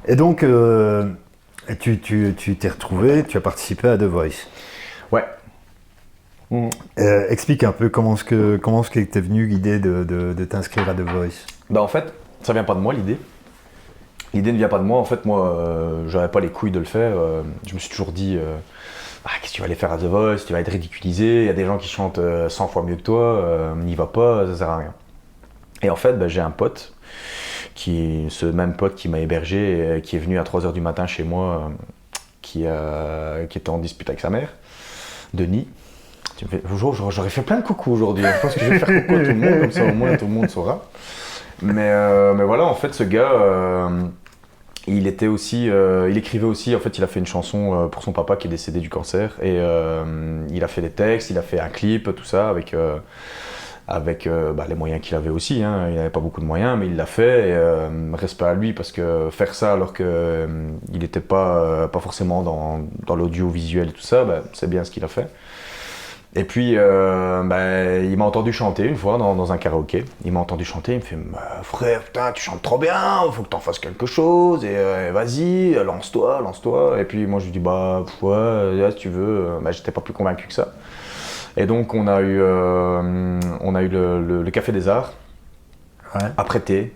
Et donc, tu t'es retrouvé, tu as participé à The Voice. Ouais. Explique un peu comment est-ce que t'es venu l'idée de t'inscrire à The Voice. Bah en fait, ça vient pas de moi l'idée. L'idée ne vient pas de moi. En fait, moi, j'avais pas les couilles de le faire. Je me suis toujours dit, qu'est-ce que tu vas aller faire à The Voice? Tu vas être ridiculisé. Il y a des gens qui chantent 100 fois mieux que toi. N'y va pas, ça sert à rien. Et en fait, j'ai un pote, ce même pote qui m'a hébergé, qui est venu à 3h du matin chez moi, qui était en dispute avec sa mère, Denis. J'aurais fait plein de coucou aujourd'hui. Je pense que je vais faire coucou à tout le monde, comme ça au moins tout le monde saura. Mais voilà, en fait, ce gars, il écrivait aussi. En fait, il a fait une chanson pour son papa qui est décédé du cancer. Et il a fait des textes, il a fait un clip, tout ça, avec les moyens qu'il avait aussi. Hein. Il n'avait pas beaucoup de moyens, mais il l'a fait. Et, respect à lui, parce que faire ça alors qu'il n'était pas forcément dans l'audiovisuel et tout ça, c'est bien ce qu'il a fait. Et puis, il m'a entendu chanter une fois dans un karaoké. Il m'a entendu chanter, il me fait « Frère, putain, tu chantes trop bien, il faut que t'en fasses quelque chose, et vas-y, lance-toi. » Et puis moi, je lui dis « ouais, si tu veux. » J'étais pas plus convaincu que ça. Et donc, on a eu le Café des Arts, à Prêter.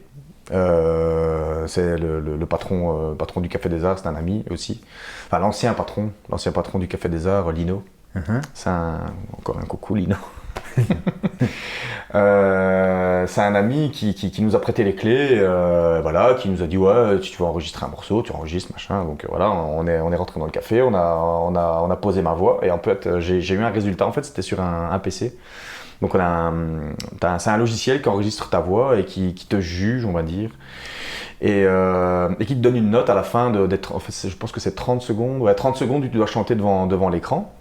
C'est le patron du Café des Arts, c'est un ami aussi. Enfin, l'ancien patron du Café des Arts, Lino. C'est encore un coucou Lino. C'est un ami qui nous a prêté les clés, qui nous a dit si tu veux enregistrer un morceau, tu enregistres, machin. Donc voilà, on est rentré dans le café, on a posé ma voix et en fait j'ai eu un résultat. En fait, c'était sur un PC. Donc c'est un logiciel qui enregistre ta voix et qui te juge, on va dire. Et qui te donne une note à la fin en fait, je pense que c'est 30 secondes. Ouais, 30 secondes, tu dois chanter devant l'écran.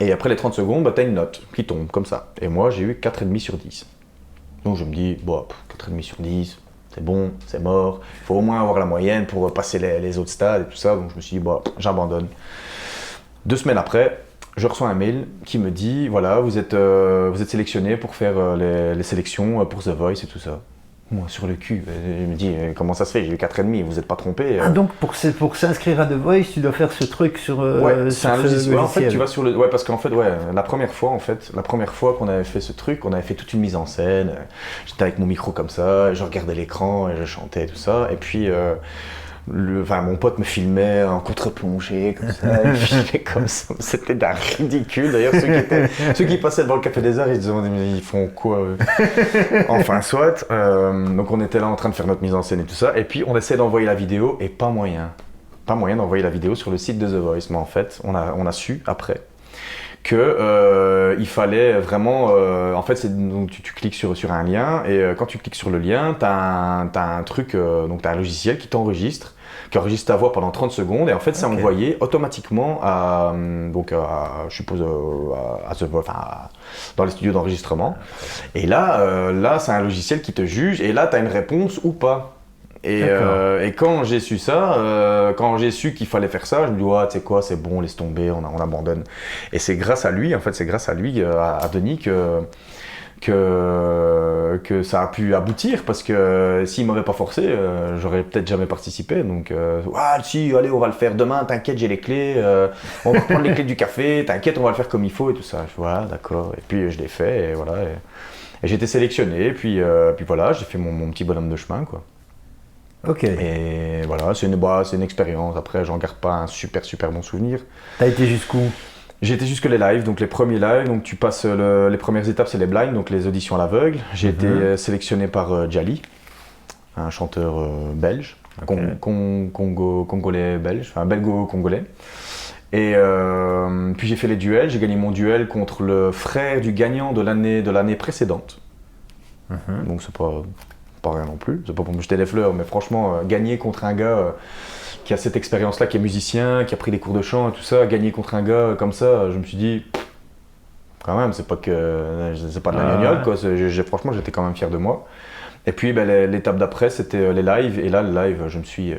Et après les 30 secondes, tu as une note qui tombe comme ça. Et moi, j'ai eu 4,5 sur 10. Donc je me dis, 4,5 sur 10, c'est bon, c'est mort. Il faut au moins avoir la moyenne pour passer les autres stades et tout ça. Donc je me suis dit, j'abandonne. 2 semaines après, je reçois un mail qui me dit, voilà, vous êtes sélectionné pour faire les sélections pour The Voice et tout ça. Moi, sur le cul, je me dis, comment ça se fait? J'ai eu 4,5, vous n'êtes pas trompé. Donc pour s'inscrire à The Voice, tu dois faire ce truc sur c'est un logiciel. Ouais, en fait, tu vas sur le. Ouais, parce qu'en fait, la première fois qu'on avait fait ce truc, on avait fait toute une mise en scène. J'étais avec mon micro comme ça, je regardais l'écran et je chantais et tout ça. Et puis, mon pote me filmait en contre-plongée, comme ça, il filmait comme ça. C'était d'un ridicule. D'ailleurs, ceux qui passaient devant le Café des Arts, ils se demandaient, mais ils font quoi Enfin, soit. Donc, on était là en train de faire notre mise en scène et tout ça. Et puis, on essaie d'envoyer la vidéo et pas moyen d'envoyer la vidéo sur le site de The Voice. Mais en fait, on a su après que il fallait vraiment. En fait, donc tu cliques sur un lien et quand tu cliques sur le lien, t'as un truc, donc t'as un logiciel qui enregistre ta voix pendant 30 secondes et en fait, c'est envoyé automatiquement je suppose, à The Voice, dans les studios d'enregistrement. Et là, c'est un logiciel qui te juge et là, t'as une réponse ou pas. Et quand j'ai su ça, quand j'ai su qu'il fallait faire ça, je me dis tu sais quoi, c'est bon, laisse tomber, on abandonne. Et c'est grâce à lui, à Denis que ça a pu aboutir, parce que s'il m'avait pas forcé, j'aurais peut-être jamais participé. Donc si, allez, on va le faire demain, t'inquiète, j'ai les clés, on va prendre les clés du café, t'inquiète, on va le faire comme il faut et tout ça. Voilà, d'accord. Et puis je l'ai fait et voilà. Et j'ai été sélectionné, et puis voilà, j'ai fait mon petit bonhomme de chemin, quoi. Ok. Et voilà, c'est une expérience. Après, j'en garde pas un super bon souvenir. T'as été jusqu'où? J'ai été jusque les lives, donc les premiers lives. Donc tu passes les premières étapes, c'est les blinds, donc les auditions à l'aveugle. J'ai été sélectionné par Djali, un chanteur belge, congolais belge, enfin belgo-congolais. Et puis j'ai fait les duels. J'ai gagné mon duel contre le frère du gagnant de l'année précédente. Donc c'est pas rien non plus, c'est pas pour me jeter des fleurs, mais franchement, gagner contre un gars qui a cette expérience-là, qui est musicien, qui a pris des cours de chant et tout ça, gagner contre un gars comme ça, je me suis dit, quand même, c'est pas de la gnognotte, quoi. Franchement, j'étais quand même fier de moi. Et puis, l'étape d'après, c'était les lives, et là, le live, je me suis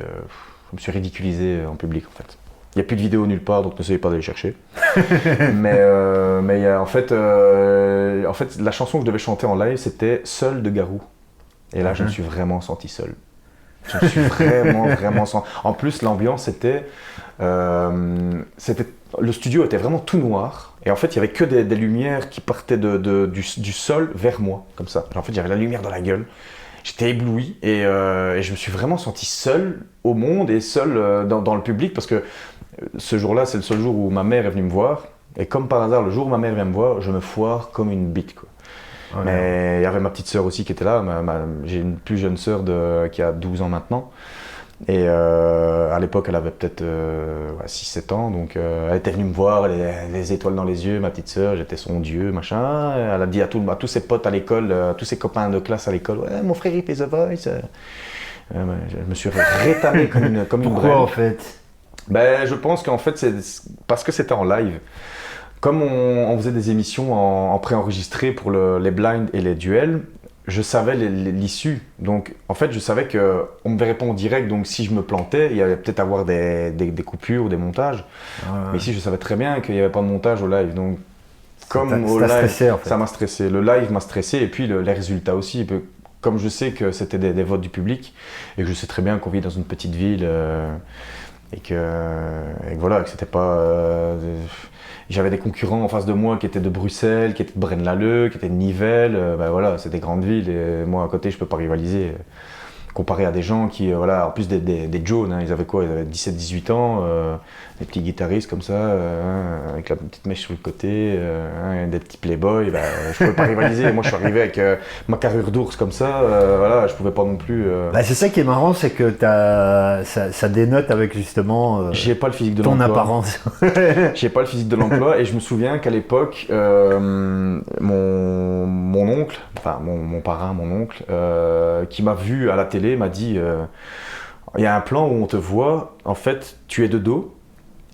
ridiculisé en public, en fait. Il n'y a plus de vidéo nulle part, donc n'essayez pas d'aller chercher. mais en fait, la chanson que je devais chanter en live, c'était Seul de Garou. Et là, je me suis vraiment senti seul. Je me suis vraiment senti. En plus, l'ambiance le studio était vraiment tout noir. Et en fait, il y avait que des lumières qui partaient du sol vers moi, comme ça. En fait, j'avais la lumière dans la gueule. J'étais ébloui et je me suis vraiment senti seul au monde et seul dans le public parce que ce jour-là, c'est le seul jour où ma mère est venue me voir. Et comme par hasard, le jour où ma mère vient me voir, je me foire comme une bite, quoi. Ouais. Mais il y avait ma petite sœur aussi qui était là. J'ai une plus jeune sœur qui a 12 ans maintenant. Et à l'époque, elle avait peut-être 6-7 ans. Donc elle était venue me voir, les étoiles dans les yeux, ma petite sœur. J'étais son dieu, machin. Elle a dit à tous ses potes à l'école, tous ses copains de classe à l'école, ouais, mon frère il fait The Voice. Je me suis rétamé comme une Pourquoi brêle. en fait? Ben, je pense qu'en fait, c'est parce que c'était en live. Comme on faisait des émissions en préenregistré pour les blinds et les duels, je savais l'issue. Donc, en fait, je savais qu'on me verrait pas en direct. Donc, si je me plantais, il y allait peut-être avoir des coupures ou des montages. Mais ici, je savais très bien qu'il n'y avait pas de montage au live. Donc, comme au live, stressé, en fait. ça m'a stressé. Le live m'a stressé et puis les résultats aussi. Comme je sais que c'était des votes du public et que je sais très bien qu'on vit dans une petite ville et que voilà, que c'était pas... J'avais des concurrents en face de moi qui étaient de Bruxelles, qui étaient de Braine-l'Alleud, qui étaient de Nivelles. Ben voilà, c'est des grandes villes et moi à côté, je peux pas rivaliser. Comparé à des gens qui, voilà, en plus des Jones, hein, ils avaient quoi? Ils avaient 17-18 ans, des petits guitaristes comme ça, avec la petite mèche sur le côté, des petits playboys. Ben, je pouvais pas rivaliser. Moi, je suis arrivé avec ma carrure d'ours comme ça, voilà, je pouvais pas non plus. Bah, c'est ça qui est marrant, c'est que ça dénote avec justement J'ai pas le physique de ton l'emploi. apparence. J'ai pas le physique de l'emploi et je me souviens qu'à l'époque, mon oncle, enfin mon parrain, mon oncle, qui m'a vu à la télé, m'a dit il y a un plan où on te voit, en fait, tu es de dos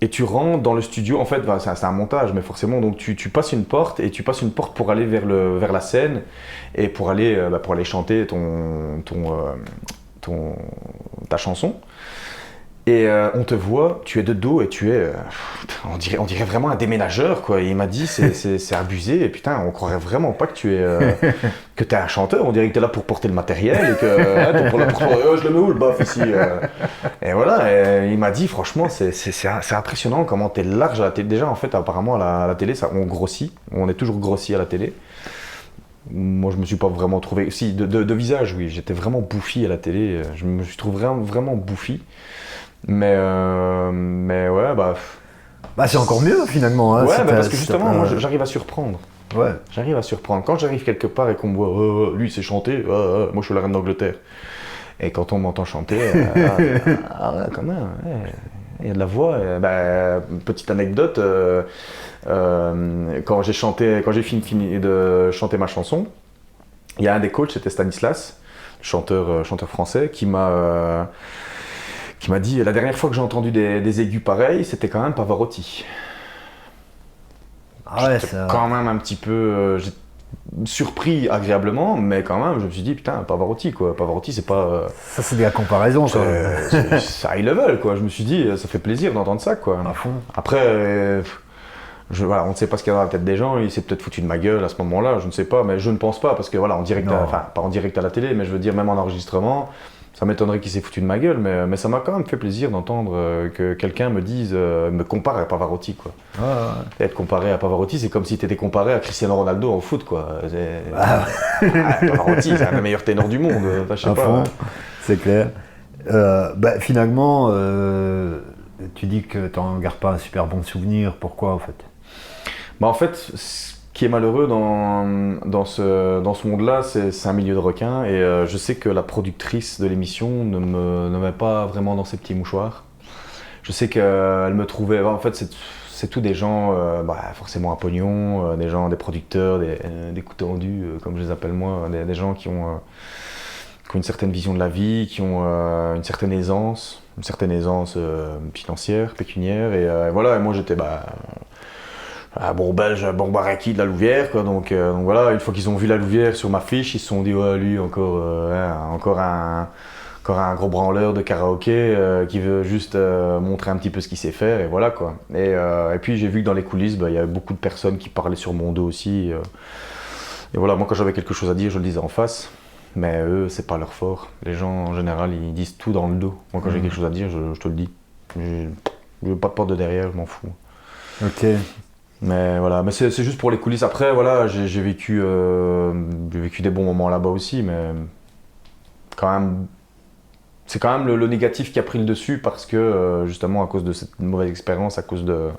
et tu rentres dans le studio. En fait, bah, c'est un montage, mais forcément, donc tu passes une porte et tu passes une porte pour aller vers la scène et pour aller chanter ta chanson. Et on te voit, tu es de dos et tu es, on dirait vraiment un déménageur, quoi. Et il m'a dit, c'est abusé, et putain, on croirait vraiment pas que tu es, que t'es un chanteur. On dirait que t'es là pour porter le matériel et que t'es pour je le mets où le baf ici. Et voilà, et il m'a dit, franchement, c'est impressionnant comment t'es large à la télé. Déjà, en fait, apparemment, à la télé, on grossit, on est toujours grossi à la télé. Moi, je me suis pas vraiment trouvé. Si, de visage, oui, j'étais vraiment bouffi à la télé. Je me suis trouvé vraiment bouffi. Mais ouais, bah. Bah, c'est encore mieux finalement. Hein, ouais, si parce que justement, moi, pas... j'arrive à surprendre. Ouais. J'arrive à surprendre. Quand j'arrive quelque part et qu'on me voit, lui, c'est chanter, moi, je suis la reine d'Angleterre. Et quand on m'entend chanter, quand même, ouais, il y a de la voix. Petite anecdote, quand j'ai fini de chanter ma chanson, il y a un des coachs, c'était Stanislas, chanteur français, qui m'a dit, la dernière fois que j'ai entendu des aigus pareils, c'était quand même Pavarotti. Ah ouais, J'étais quand même un petit peu surpris agréablement, mais quand même, je me suis dit, putain, Pavarotti, quoi. Pavarotti, c'est pas... ça, c'est de la comparaison, quoi. c'est high level, quoi. Je me suis dit, ça fait plaisir d'entendre ça, quoi. À fond. Après, voilà, on ne sait pas ce qu'il y a dans la tête des gens, il s'est peut-être foutu de ma gueule à ce moment-là, je ne sais pas, mais je ne pense pas, parce que voilà, en direct, enfin, pas en direct à la télé, mais je veux dire, même en enregistrement, ça m'étonnerait qu'il s'est foutu de ma gueule, mais ça m'a quand même fait plaisir d'entendre que quelqu'un me compare à Pavarotti, quoi. Ouais. Être comparé à Pavarotti, c'est comme si tu étais comparé à Cristiano Ronaldo en foot, quoi. Pavarotti, c'est un des meilleurs ténors du monde, je sais à pas. fond, c'est clair. Finalement, tu dis que tu n'en gardes pas un super bon souvenir. Pourquoi, en fait? Bah, en fait, ce qui est malheureux dans ce monde-là, c'est un milieu de requins. Et je sais que la productrice de l'émission ne me met pas vraiment dans ses petits mouchoirs. Je sais qu'elle me trouvait... En fait, c'est tous des gens, forcément à pognon, des producteurs, des coups tendus, comme je les appelle moi, des gens qui ont une certaine vision de la vie, qui ont une certaine aisance financière, pécuniaire. Et voilà, et moi j'étais... un bon belge, un bon baraki de la Louvière, quoi. Donc voilà, une fois qu'ils ont vu la Louvière sur ma fiche, ils se sont dit, ouais, lui, encore un gros branleur de karaoké qui veut juste montrer un petit peu ce qu'il sait faire, et voilà, quoi. Et puis j'ai vu que dans les coulisses, il y avait beaucoup de personnes qui parlaient sur mon dos aussi. Et voilà, moi quand j'avais quelque chose à dire, je le disais en face. Mais eux, c'est pas leur fort. Les gens, en général, ils disent tout dans le dos. Moi, quand j'ai quelque chose à dire, je te le dis. Je veux pas de porte de derrière, je m'en fous. Ok. Mais voilà, mais c'est juste pour les coulisses. Après, voilà, j'ai vécu des bons moments là-bas aussi, mais quand même, c'est quand même le négatif qui a pris le dessus parce que justement à cause de cette mauvaise expérience, à cause de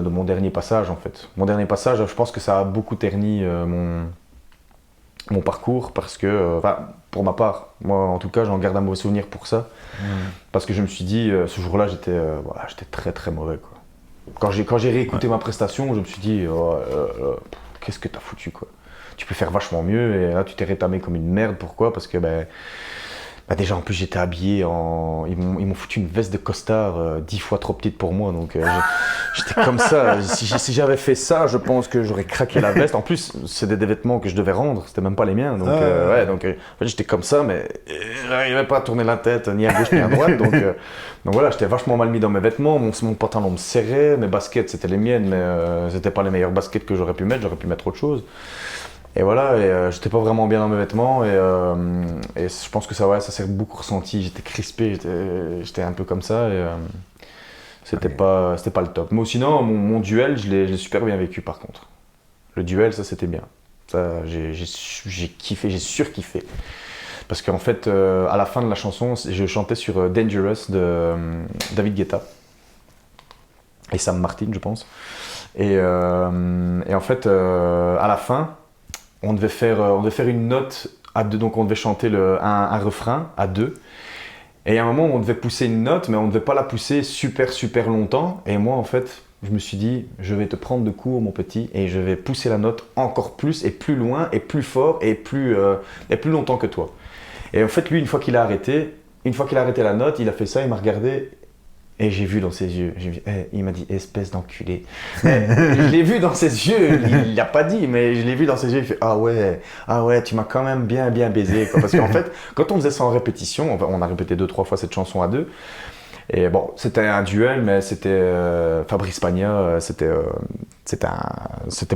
mon dernier passage en fait. Mon dernier passage, je pense que ça a beaucoup terni mon parcours parce que, enfin, pour ma part, moi en tout cas, j'en garde un mauvais souvenir pour ça. Parce que je me suis dit, ce jour-là, voilà, j'étais très très mauvais, quoi. Quand j'ai réécouté ma prestation, je me suis dit, qu'est-ce que t'as foutu, quoi. Tu peux faire vachement mieux et là tu t'es rétamé comme une merde. Pourquoi? Parce que déjà en plus j'étais habillé ils m'ont foutu une veste de costard 10 fois trop petite pour moi, donc j'étais comme ça. Si j'avais fait ça, je pense que j'aurais craqué la veste. En plus c'est des vêtements que je devais rendre, c'était même pas les miens, donc en fait, j'étais comme ça, mais j'arrivais pas à tourner la tête ni à gauche ni à droite, donc voilà, j'étais vachement mal mis dans mes vêtements. Mon pantalon me serrait, mes baskets c'était les miennes, mais c'était pas les meilleures baskets que j'aurais pu mettre autre chose. Et voilà, j'étais pas vraiment bien dans mes vêtements et je pense que ça s'est beaucoup ressenti. J'étais crispé, j'étais un peu comme ça et c'était pas le top. Mais sinon, mon duel, je l'ai super bien vécu par contre. Le duel, ça c'était bien. Ça, j'ai kiffé, j'ai surkiffé. Parce qu'en fait, à la fin de la chanson, je chantais sur Dangerous de David Guetta et Sam Martin, je pense. Et en fait, à la fin, on devait faire une note à deux, donc on devait chanter un refrain à deux. Et à un moment, on devait pousser une note, mais on ne devait pas la pousser super super longtemps. Et moi, en fait, je me suis dit, je vais te prendre de court, mon petit, et je vais pousser la note encore plus et plus loin et plus fort et plus longtemps que toi. Et en fait, lui, une fois qu'il a arrêté la note, il a fait ça, il m'a regardé. Et j'ai vu dans ses yeux, il m'a dit espèce d'enculé. Je l'ai vu dans ses yeux, il l'a pas dit, mais je l'ai vu dans ses yeux, il fait ah ouais, tu m'as quand même bien baisé, quoi. Parce qu'en fait, quand on faisait ça en répétition, on a répété 2-3 fois cette chanson à deux. Et bon, c'était un duel, mais c'était Fabrice Pagna, c'était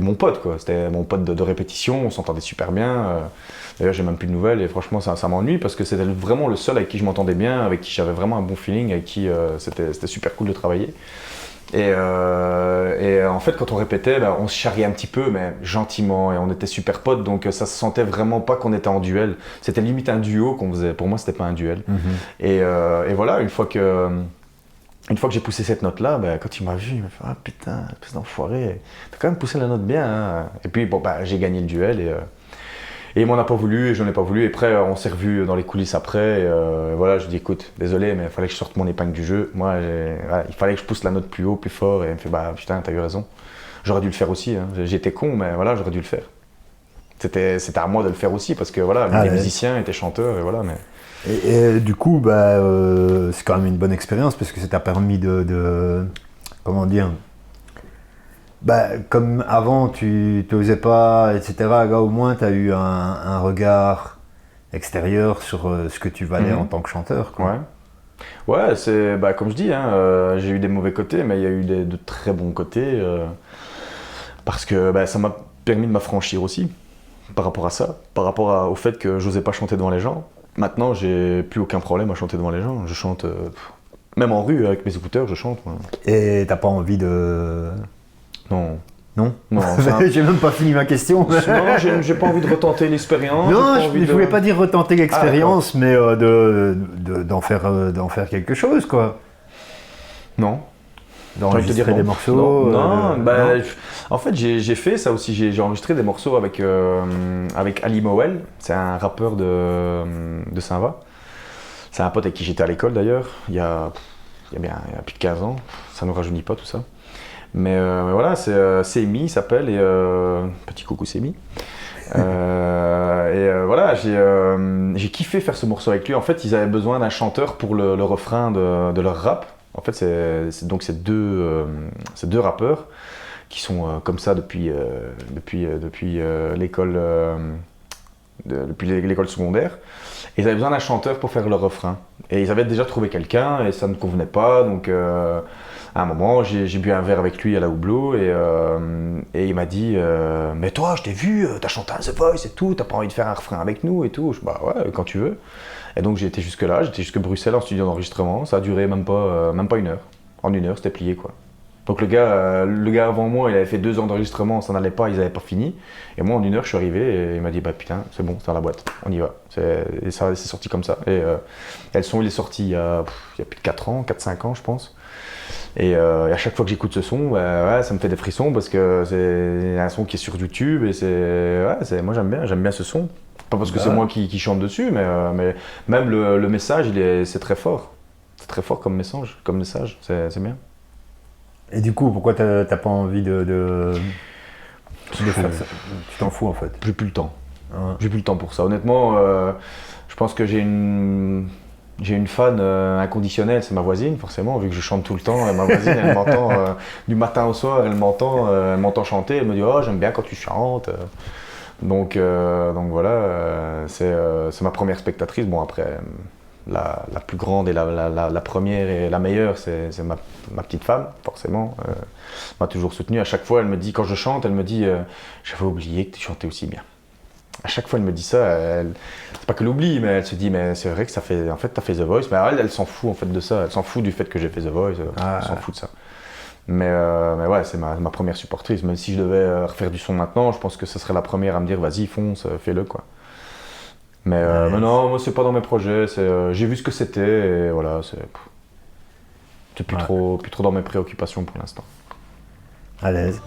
mon pote, quoi. C'était mon pote de répétition, on s'entendait super bien. D'ailleurs, j'ai même plus de nouvelles et franchement, ça m'ennuie parce que c'était vraiment le seul avec qui je m'entendais bien, avec qui j'avais vraiment un bon feeling, avec qui c'était super cool de travailler. Et en fait, quand on répétait, on se charriait un petit peu, mais gentiment, et on était super potes, donc ça se sentait vraiment pas qu'on était en duel. C'était limite un duo qu'on faisait. Pour moi, c'était pas un duel. Et voilà, une fois que j'ai poussé cette note-là, quand il m'a vu, il m'a fait ah putain, espèce d'enfoiré, t'as quand même poussé la note bien, hein. Et puis bon, j'ai gagné le duel et il m'en a pas voulu et j'en ai pas voulu. Et après, on s'est revus dans les coulisses après. Et voilà, je lui ai dit écoute, désolé, mais il fallait que je sorte mon épingle du jeu. Moi, il fallait que je pousse la note plus haut, plus fort. Et il me fait putain, t'as eu raison. J'aurais dû le faire aussi. Hein. J'étais con, mais voilà, j'aurais dû le faire. C'était à moi de le faire aussi parce que voilà, les musiciens étaient chanteurs et voilà. Mais... Et du coup, c'est quand même une bonne expérience parce que ça t'a permis de comment dire. Comme avant, tu n'osais pas, etc. Là, au moins, tu as eu un regard extérieur sur ce que tu valais en tant que chanteur, quoi. Ouais, c'est comme je dis, hein, j'ai eu des mauvais côtés, mais il y a eu de très bons côtés parce que ça m'a permis de m'affranchir aussi par rapport à ça, par rapport au fait que j'osais pas chanter devant les gens. Maintenant, j'ai plus aucun problème à chanter devant les gens. Je chante, même en rue avec mes écouteurs, je chante. Moi. Et t'as pas envie de... Non. Non, j'ai même pas fini ma question. Non, j'ai pas envie de retenter l'expérience. Non, je voulais pas dire retenter l'expérience, mais d'en faire quelque chose, quoi. Non. D'enregistrer des morceaux. Non. En fait, j'ai fait ça aussi. J'ai enregistré des morceaux avec Ali Mowell. C'est un rappeur de Saint-Va. C'est un pote avec qui j'étais à l'école d'ailleurs. Il y a plus de 15 ans. Ça nous rajeunit pas tout ça. Mais voilà, c'est Semi, il s'appelle, et petit coucou Semi. Voilà, j'ai kiffé faire ce morceau avec lui. En fait, ils avaient besoin d'un chanteur pour le refrain de leur rap. En fait, c'est deux rappeurs qui sont comme ça depuis l'école depuis l'école secondaire. Et ils avaient besoin d'un chanteur pour faire leur refrain. Et ils avaient déjà trouvé quelqu'un et ça ne convenait pas. Donc à un moment, j'ai bu un verre avec lui à la Hublot et il m'a dit mais toi, je t'ai vu, t'as chanté à The Voice et tout, t'as pas envie de faire un refrain avec nous et tout. Bah ouais, quand tu veux. Et donc j'ai été jusque là, j'étais jusque Bruxelles en studio d'enregistrement. Ça a duré même pas 1 heure. En 1 heure, c'était plié quoi. Donc le gars avant moi, il avait fait 2 ans d'enregistrement, ça n'allait pas, ils n'avaient pas fini. Et moi, en 1 heure, je suis arrivé et il m'a dit bah putain, c'est bon, c'est dans la boîte, on y va. Et ça, c'est sorti comme ça. Et il est sorti il y a plus de 4 ans, 4-5 ans, je pense. Et à chaque fois que j'écoute ce son, bah, ouais, ça me fait des frissons parce que c'est un son qui est sur YouTube et moi j'aime bien ce son. Pas parce que c'est moi qui chante dessus, mais même le message, c'est très fort. C'est très fort comme message, c'est bien. Et du coup, pourquoi t'as pas envie de faire ça? Tu t'en fous en fait. J'ai plus le temps. Ouais. J'ai plus le temps pour ça. Honnêtement, je pense que j'ai une fan inconditionnelle, c'est ma voisine, forcément, vu que je chante tout le temps. Et ma voisine, elle m'entend du matin au soir, elle m'entend chanter, elle me dit oh j'aime bien quand tu chantes. Donc voilà, c'est ma première spectatrice. Bon après, la plus grande et la première et la meilleure, c'est ma petite femme, forcément. M'a toujours soutenu. À chaque fois, elle me dit, quand je chante, elle me dit j'avais oublié que tu chantais aussi bien. À chaque fois, elle me dit ça. C'est pas qu'elle oublie, mais elle se dit mais c'est vrai que en fait, t'as fait The Voice. Mais elle s'en fout en fait de ça. Elle s'en fout du fait que j'ai fait The Voice. Elle s'en fout de ça. Mais ouais, c'est ma première supportrice. Même si je devais refaire du son maintenant, je pense que ce serait la première à me dire vas-y, fonce, fais-le quoi. Mais non, moi c'est pas dans mes projets. J'ai vu ce que c'était et voilà, c'est plus trop dans mes préoccupations pour l'instant. À l'aise.